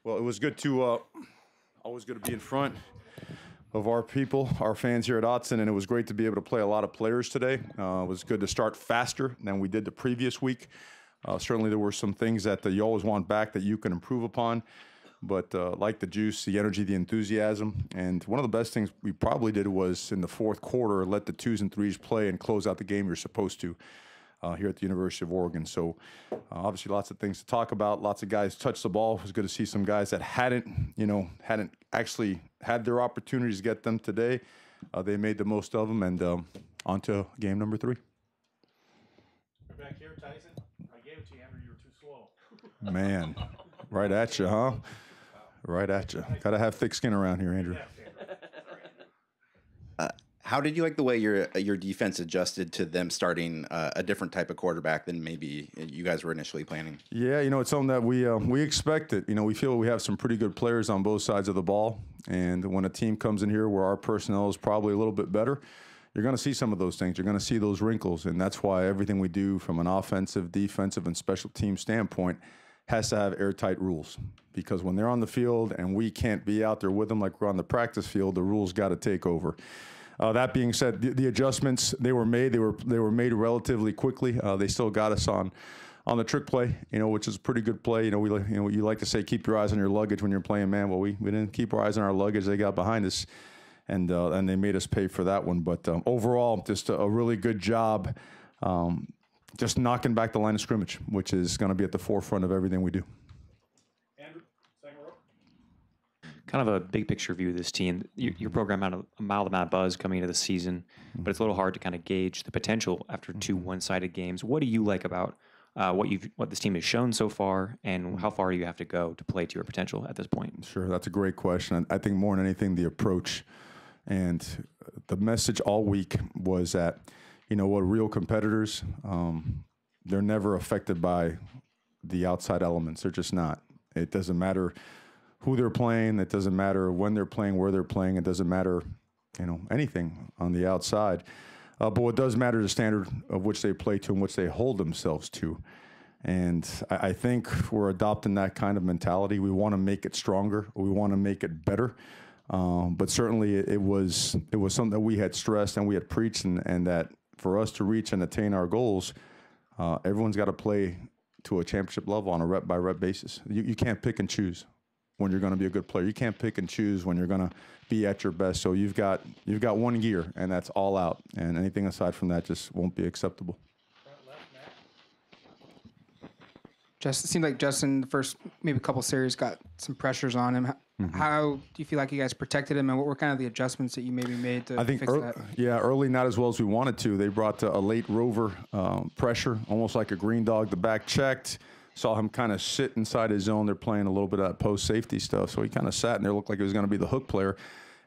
Well, it was good to always good to be in front of our people, our fans here at Autzen, and it was great to be able to play a lot of players today. It was good to start faster than we did the previous week. Certainly, there were some things that you always want back that you can improve upon, but like the juice, the energy, the enthusiasm, and one of the best things we probably did was in the fourth quarter let the 2s and 3s play and close out the game you're supposed to. Here at the University of Oregon. So obviously lots of things to talk about. Lots of guys touched the ball. It was good to see some guys that hadn't actually had their opportunities to get them today. They made the most of them, and on to game number 3. You're back here, Tyson. I gave it to you, Andrew. You were too slow. Man, right at you, huh? Right at you. Got to have thick skin around here, Andrew. How did you like the way your defense adjusted to them starting a different type of quarterback than maybe you guys were initially planning? Yeah, it's something that we expected. We feel we have some pretty good players on both sides of the ball, and when a team comes in here where our personnel is probably a little bit better, you're going to see some of those things. You're going to see those wrinkles, and that's why everything we do from an offensive, defensive, and special team standpoint has to have airtight rules. Because when they're on the field and we can't be out there with them like we're on the practice field, the rules got to take over. That being said, the adjustments they were made. They were made relatively quickly. They still got us on the trick play, which is a pretty good play. You like to say keep your eyes on your luggage when you're playing man. Well, we didn't keep our eyes on our luggage. They got behind us, and they made us pay for that one. But overall, just a really good job, just knocking back the line of scrimmage, which is going to be at the forefront of everything we do. Kind of a big picture view of this team. Your program had a mild amount of buzz coming into the season, but it's a little hard to kind of gauge the potential after 2 one-sided games. What do you like about what this team has shown so far, and how far do you have to go to play to your potential at this point? Sure, that's a great question. I think more than anything, the approach and the message all week was that, real competitors, they're never affected by the outside elements. They're just not. It doesn't matter who they're playing. It doesn't matter when they're playing, where they're playing. It doesn't matter, anything on the outside. But what does matter is the standard of which they play to and which they hold themselves to. And I think we're adopting that kind of mentality. We want to make it stronger. We want to make it better. But certainly it was something that we had stressed and we had preached, and that for us to reach and attain our goals, everyone's got to play to a championship level on a rep-by-rep basis. You can't pick and choose when you're going to be a good player. You can't pick and choose when you're going to be at your best. So you've got one gear, and that's all out. And anything aside from that just won't be acceptable. It seemed like Justin, the first maybe couple series, got some pressures on him. How do you feel like you guys protected him, and what were kind of the adjustments that you maybe made to fix that? Early not as well as we wanted to. They brought a late rover pressure, almost like a green dog. The back checked. Saw him kind of sit inside his zone. They're playing a little bit of that post-safety stuff. So he kind of sat in there, looked like he was going to be the hook player.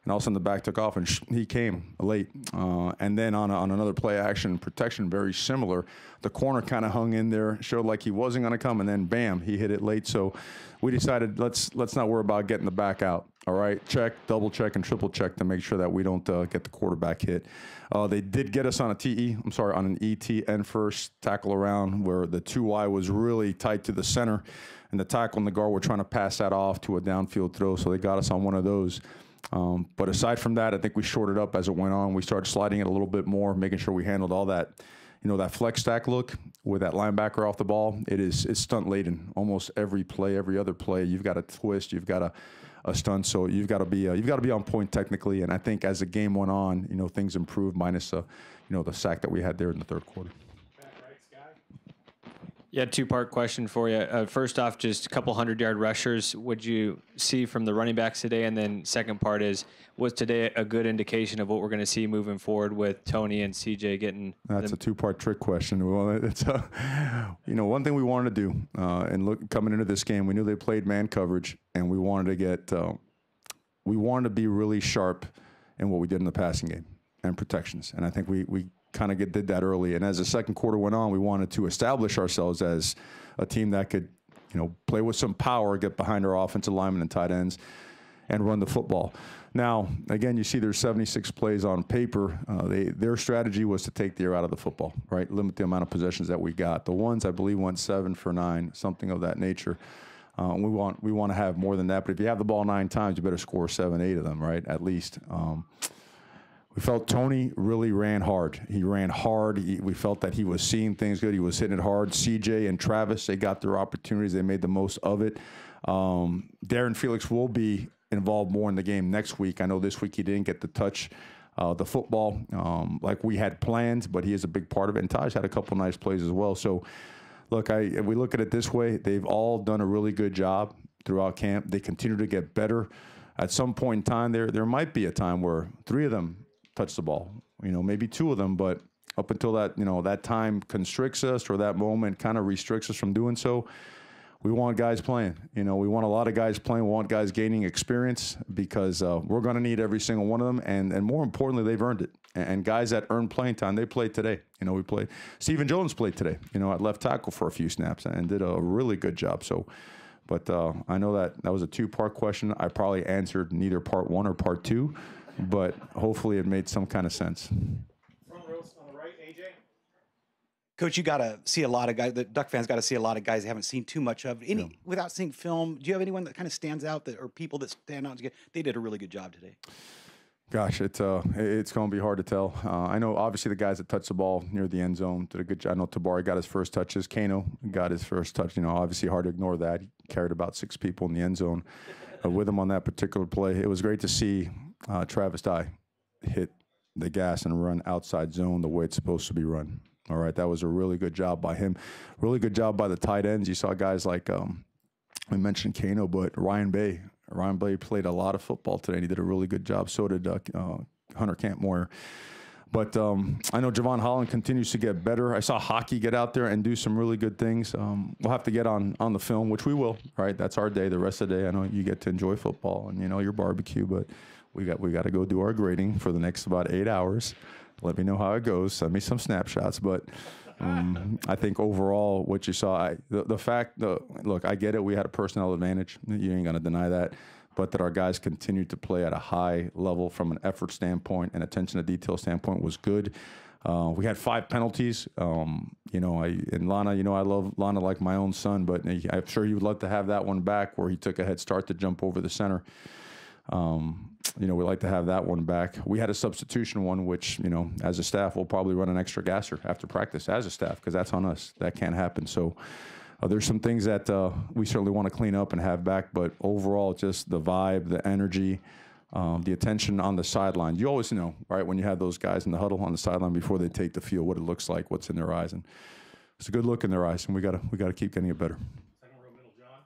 And all of a sudden the back took off, and he came late. And then on another play action protection, very similar, the corner kind of hung in there, showed like he wasn't going to come, and then bam, he hit it late. So we decided let's not worry about getting the back out. All right, check, double check, and triple check to make sure that we don't get the quarterback hit. They did get us on an ET end first tackle around where the 2Y was really tight to the center, and the tackle and the guard were trying to pass that off to a downfield throw, so they got us on one of those. But aside from that, I think we shorted up as it went on. We started sliding it a little bit more, making sure we handled all that. That flex stack look with that linebacker off the ball, it's stunt laden. Almost every play, every other play, you've got a twist, you've got a stunt, so you've got to be on point technically. And I think as the game went on, things improved minus the sack that we had there in the third quarter. Yeah, two-part question for you. First off, just a couple 100-yard rushers. Would you see from the running backs today? And then second part is, was today a good indication of what we're going to see moving forward with Tony and CJ getting? That's a two-part trick question. Well, it's one thing we wanted to do, and coming into this game, we knew they played man coverage, and we wanted to be really sharp in what we did in the passing game and protections. And I think we kind of did that early. And as the second quarter went on, we wanted to establish ourselves as a team that could, play with some power, get behind our offensive linemen and tight ends, and run the football. Now, again, you see there's 76 plays on paper. Their strategy was to take the air out of the football, right? Limit the amount of possessions that we got. The ones, I believe, went 7 for 9, something of that nature. We want to have more than that. But if you have the ball 9 times, you better score 7, 8 of them, right? At least. We felt Tony really ran hard. He ran hard. We felt that he was seeing things good. He was hitting it hard. CJ and Travis, they got their opportunities. They made the most of it. Darren Felix will be involved more in the game next week. I know this week he didn't get to touch the football like we had planned, but he is a big part of it. And Taj had a couple nice plays as well. So, look, if we look at it this way, they've all done a really good job throughout camp. They continue to get better. At some point in time, there might be a time where 3 of them touch the ball, maybe 2 of them, but up until that, that time constricts us, or that moment kind of restricts us from doing so. We want guys playing. We want a lot of guys playing. We want guys gaining experience, because we're going to need every single one of them. And more importantly, they've earned it. And guys that earn playing time, they played today. We played. Stephen Jones played today, at left tackle for a few snaps and did a really good job. So, but I know that was a 2-part question. I probably answered neither part 1 or part 2. But hopefully it made some kind of sense. Front row on the right, AJ. Coach, you got to see a lot of guys. The Duck fans got to see a lot of guys they haven't seen too much of. Without seeing film, do you have anyone that kind of stands out, or people that stand out? They did a really good job today. Gosh, it's going to be hard to tell. I know obviously the guys that touched the ball near the end zone did a good job. I know Tabari got his first touches. Kano got his first touch. Obviously hard to ignore that. He carried about 6 people in the end zone with him on that particular play. It was great to see Travis Dye hit the gas and run outside zone the way it's supposed to be run. All right, that was a really good job by him. Really good job by the tight ends. You saw guys like we mentioned Kano, but Ryan Bay. Ryan Bay played a lot of football today, and he did a really good job. So did Hunter Campmoyer. But I know Javon Holland continues to get better. I saw Hockey get out there and do some really good things. We'll have to get on the film, which we will, right? That's our day. The rest of the day, I know you get to enjoy football and, your barbecue, but we got to go do our grading for the next about 8 hours. Let me know how it goes. Send me some snapshots. But I think overall what you saw, look, I get it. We had a personnel advantage. You ain't going to deny that. But that our guys continued to play at a high level from an effort standpoint and attention to detail standpoint was good. We had 5 penalties. And Lana, I love Lana like my own son, but I'm sure he would love to have that one back where he took a head start to jump over the center. We like to have that one back. We had a substitution one, which, as a staff, we'll probably run an extra gasser after practice as a staff, because that's on us. That can't happen. So there's some things that we certainly want to clean up and have back, but overall, just the vibe, the energy, the attention on the sideline. You always know, right, when you have those guys in the huddle on the sideline before they take the field, what it looks like, what's in their eyes, and it's a good look in their eyes, and we gotta keep getting it better. Second row middle, John.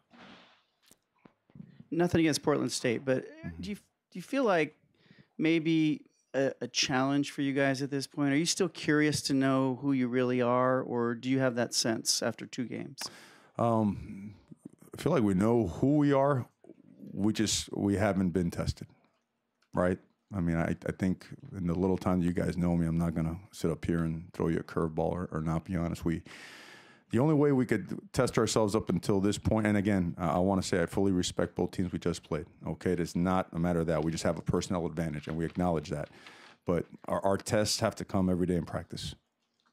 Nothing against Portland State, but do you feel like maybe a challenge for you guys at this point? Are you still curious to know who you really are, or do you have that sense after 2 games? I feel like we know who we are. We haven't been tested, right? I mean, I think in the little time that you guys know me, I'm not going to sit up here and throw you a curveball or not be honest. The only way we could test ourselves up until this point, and again, I want to say I fully respect both teams we just played. Okay, it is not a matter of that. We just have a personnel advantage, and we acknowledge that. But our tests have to come every day in practice.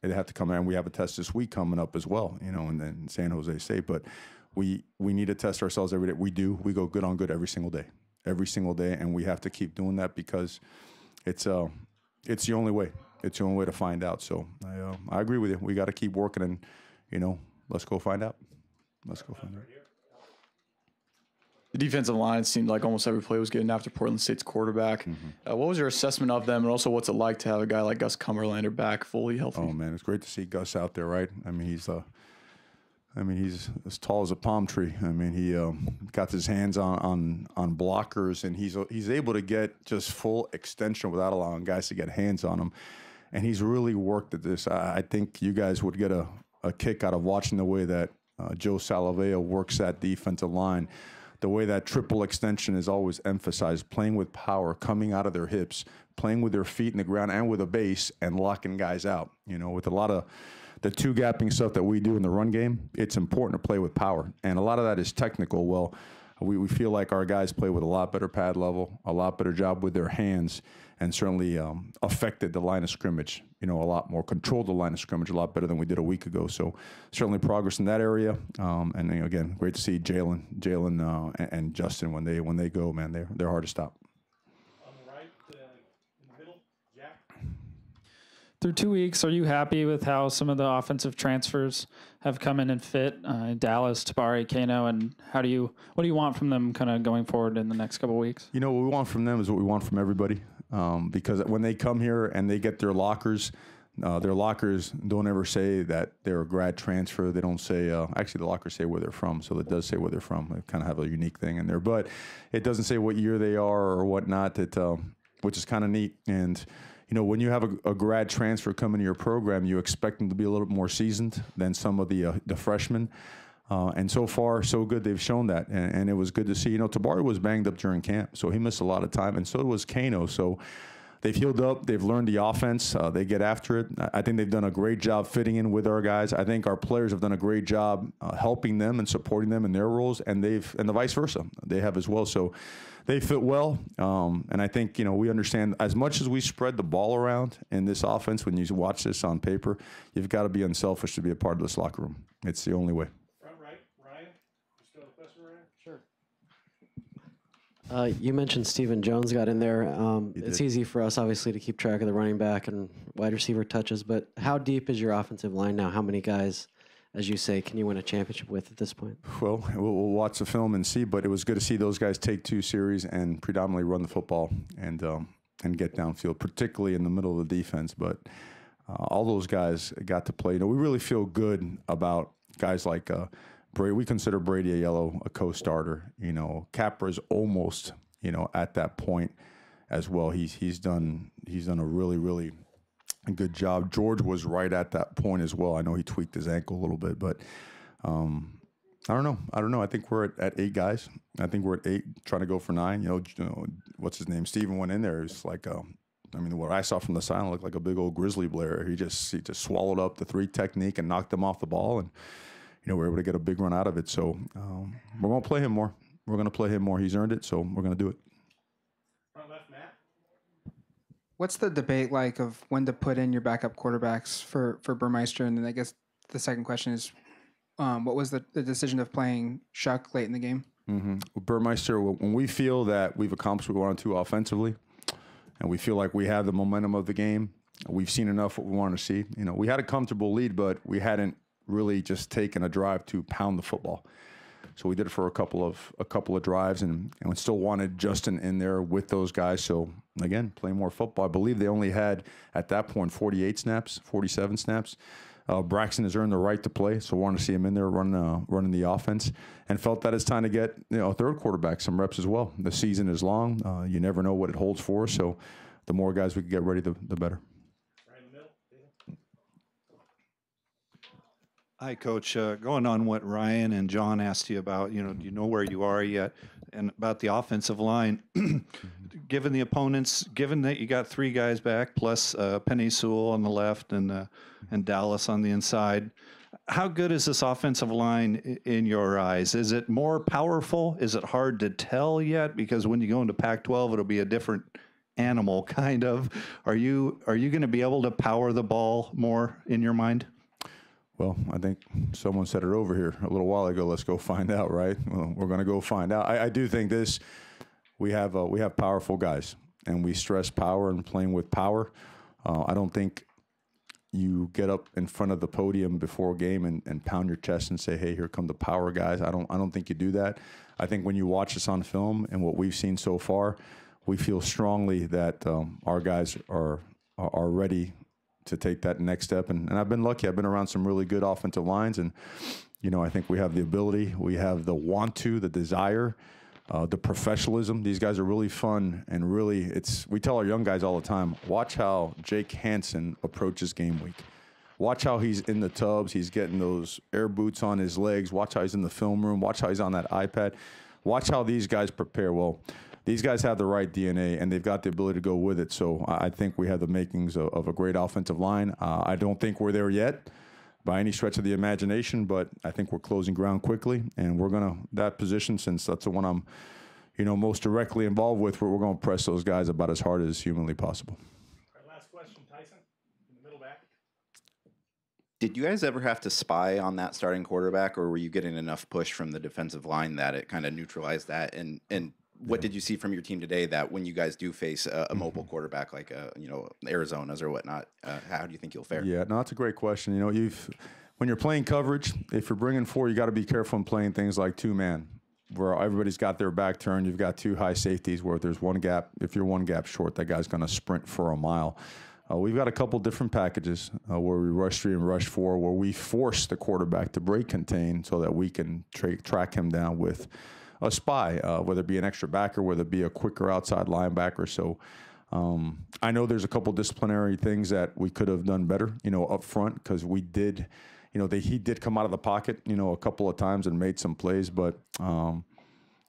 They have to come, and we have a test this week coming up as well, and then San Jose State. But we need to test ourselves every day. We do. We go good on good every single day, and we have to keep doing that because it's the only way. It's the only way to find out. So I agree with you. We got to keep working and. Let's go find out. The defensive line seemed like almost every play was getting after Portland State's quarterback. What was your assessment of them, and also what's it like to have a guy like Gus Cumberlander back fully healthy? Oh man, it's great to see Gus out there, right? I mean, he's as tall as a palm tree. I mean, he got his hands on blockers, and he's able to get just full extension without allowing guys to get hands on him. And he's really worked at this. I think you guys would get a kick out of watching the way that Joe Salavea works that defensive line, the way that triple extension is always emphasized, playing with power, coming out of their hips, playing with their feet in the ground and with a base and locking guys out. With a lot of the 2-gapping stuff that we do in the run game, it's important to play with power. And a lot of that is technical. Well, we feel like our guys play with a lot better pad level, a lot better job with their hands, and certainly affected the line of scrimmage, a lot more, controlled the line of scrimmage a lot better than we did a week ago. So certainly progress in that area. And again, great to see Jalen and Justin when they go, man, they're hard to stop. On the right, in the middle, Jack. Through 2 weeks, are you happy with how some of the offensive transfers have come in and fit? Dallas, Tabari, Kano, and what do you want from them kind of going forward in the next couple of weeks? What we want from them is what we want from everybody. Because when they come here and they get their lockers don't ever say that they're a grad transfer. They don't say, actually the lockers say where they're from. So it does say where they're from. They kind of have a unique thing in there, but it doesn't say what year they are or whatnot, which is kind of neat. And, when you have a grad transfer come into your program, you expect them to be a little bit more seasoned than some of the freshmen. And so far, so good. They've shown that. And it was good to see. Tabari was banged up during camp, so he missed a lot of time. And so was Kano. So they've healed up. They've learned the offense. They get after it. I think they've done a great job fitting in with our guys. I think our players have done a great job helping them and supporting them in their roles, and the vice versa. They have as well. So they fit well. And I think, we understand as much as we spread the ball around in this offense, when you watch this on paper, you've got to be unselfish to be a part of this locker room. It's the only way. Front right, Ryan. You still have a question, Ryan? Sure. You mentioned Stephen Jones got in there. It's easy for us, obviously, to keep track of the running back and wide receiver touches, but how deep is your offensive line now? How many guys, as you say, can you win a championship with at this point? Well, we'll watch the film and see, but it was good to see those guys take 2 series and predominantly run the football and get downfield, particularly in the middle of the defense. But all those guys got to play. We really feel good about guys like Brady. We consider Brady a co-starter. Capra's almost, at that point as well. He's done a really, really good job. George was right at that point as well. I know he tweaked his ankle a little bit, but I don't know. I think we're at 8 guys. I think we're at 8, trying to go for 9. What's his name? Steven went in there. It's like, what I saw from the sideline looked like a big old grizzly bear. He just swallowed up the 3 technique and knocked them off the ball, and we're able to get a big run out of it. So we're going to play him more. He's earned it, so we're going to do it. Front left, Matt. What's the debate like of when to put in your backup quarterbacks for Burmeister? And then I guess the second question is, what was the decision of playing Shuck late in the game? Mm-hmm. Burmeister, when we feel that we've accomplished what we wanted to offensively, and we feel like we have the momentum of the game, we've seen enough what we want to see. We had a comfortable lead, but we hadn't really just taken a drive to pound the football. So we did it for a couple of drives, and we still wanted Justin in there with those guys. So again, play more football. I believe they only had at that point 47 snaps. Braxton has earned the right to play, so wanted to see him in there running the offense, and felt that it's time to get a third quarterback some reps as well. The season is long; you never know what it holds for us. So the more guys we can get ready, the better. Hi, Coach. Going on what Ryan and John asked you about, do you know where you are yet? And about the offensive line, given the opponents, given that you got 3 guys back, plus Penny Sewell on the left and Dallas on the inside, how good is this offensive line in your eyes? Is it more powerful? Is it hard to tell yet? Because when you go into Pac-12, it'll be a different animal, kind of. Are you going to be able to power the ball more in your mind? Well, I think someone said it over here a little while ago. Let's go find out, right? Well, we're going to go find out. I do think we have powerful guys, and we stress power and playing with power. I don't think you get up in front of the podium before a game and pound your chest and say, "Hey, here come the power guys." I don't think you do that. I think when you watch us on film and what we've seen so far, we feel strongly that our guys are ready to take that next step. And I've been lucky. I've been around some really good offensive lines, and I think we have the ability, we have the want to, the desire, the professionalism. These guys are really fun, and really, we tell our young guys all the time, watch how Jake Hansen approaches game week. Watch how he's in the tubs. He's getting those air boots on his legs. Watch how he's in the film room. Watch how he's on that iPad. Watch how these guys prepare. Well, these guys have the right DNA, and they've got the ability to go with it. So I think we have the makings of a great offensive line. I don't think we're there yet. by any stretch of the imagination, but I think we're closing ground quickly, and we're going to, that position, since that's the one I'm, most directly involved with, where we're going to press those guys about as hard as humanly possible. All right, last question, Tyson, in the middle back. Did you guys ever have to spy on that starting quarterback, or were you getting enough push from the defensive line that it kind of neutralized that? And what did you see from your team today that when you guys do face a mobile quarterback like Arizona's or whatnot, how do you think you'll fare? Yeah, no, that's a great question. When you're playing coverage, if you're bringing 4, you got to be careful in playing things like 2-man, where everybody's got their back turned. You've got 2 high safeties where if there's one gap, if you're one gap short, that guy's going to sprint for a mile. We've got a couple different packages where we rush 3 and rush 4, where we force the quarterback to break contain so that we can track him down with a spy, whether it be an extra backer, whether it be a quicker outside linebacker. So I know there's a couple disciplinary things that we could have done better, up front, because we did, he did come out of the pocket, a couple of times and made some plays, but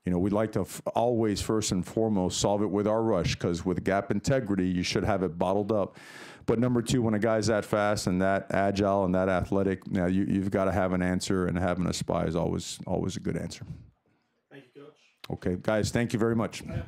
we'd like to always, first and foremost, solve it with our rush, because with gap integrity, you should have it bottled up. But number 2, when a guy's that fast and that agile and that athletic, you've got to have an answer, and having a spy is always a good answer. Thank you, Coach. Okay, guys, thank you very much. Yeah.